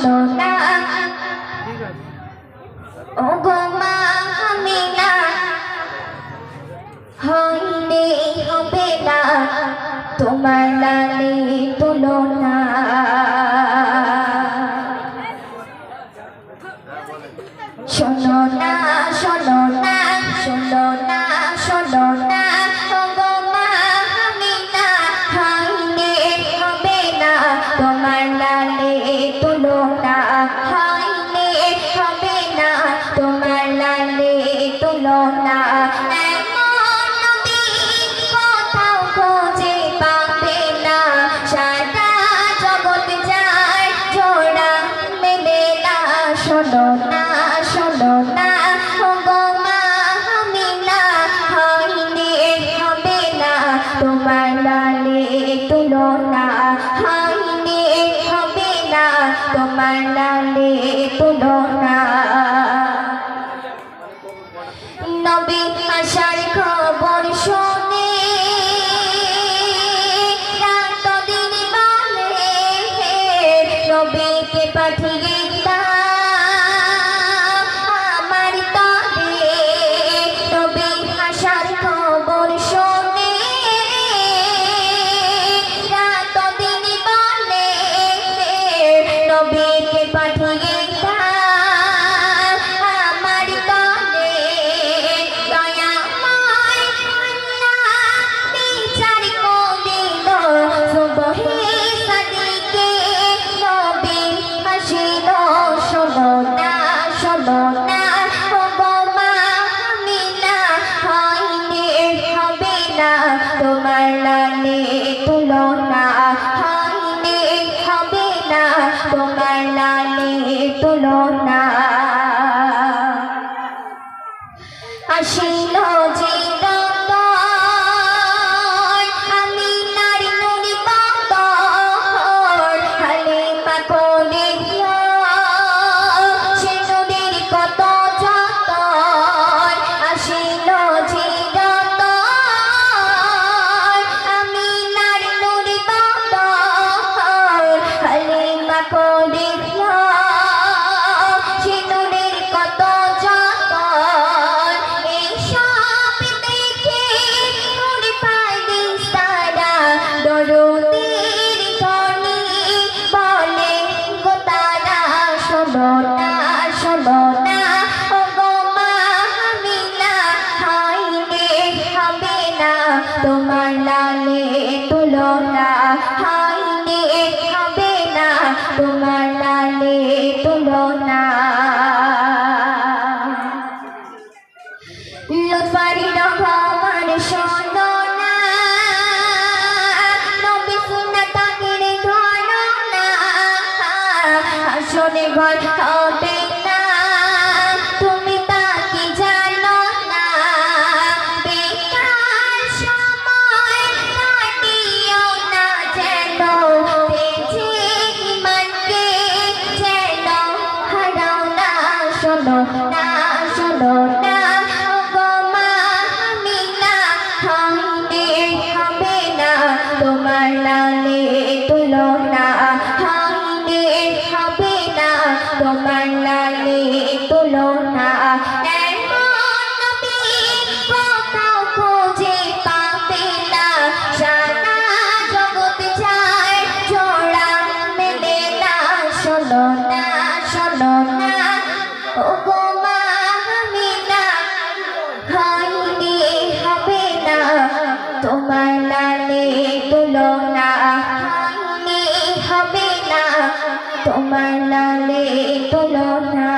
শোনো না ও গো মা আমিনা হইলে হবে না তোমার লালে তুলনা শোনো না শোনো না শোনো না শোনো না ও গো মা আমিনা হইলে হবে না তোমার লালে তুলনা হইলে হবে না তোমার লালে তুলনা শোনো না শোনো না ও গো মা আমিনা হইলে হবে না তোমার লালে তুলনা হইলে হবে না তোমার লালে তুলনা নবী আসার খবর শুনে রাত দিন বলে নবীকে পাঠিয়ে নবীকে পাঠিয়ে আমার তলে দয়াময় আল্লাহ বিচার করিল সুবহে সাদিকে নবী আসিল শোনো না শোনো না ও গো মা আমিনা হইলে হবে না তোমার লালে তুলনা হইলে হবে না তোমার লালে তুলনা আসিল যে আমি নারী নুরি বাতর হালিমা কোলে সে নদীর কত যতন আসিল যে আমি নারী নুরি বাতর হালিমা কোলে শোনো না শোনো না ও গো মা আমিনা হইলে হবে না তোমার লালে তুলনা হইলে হবে না তোমার লালে তুলনা লুৎফারি রহমান শোনো না নবী সুন্নাত আগে ধরো না আসলে ঘর হবে না তুমি তা কি জানো না বেকার সময় কাটিও না যেন বেঁচে ইমানকে যেন হারাও না শোনো না শোনো না ও গো মা আমিনা হইলে হবে না তোমার লালে তুলনা হইলে হবে না তোমার লালে তুলনা এমন নবী কোথাও খুঁজে পাবে না সারা জগৎ যায় জোড়া মেলে না শোনো না শোনো না ও গো মা আমিনা হইলে হবে না তোমার লালে তুলনা হইলে হবে না তোমার লালে তুলনা।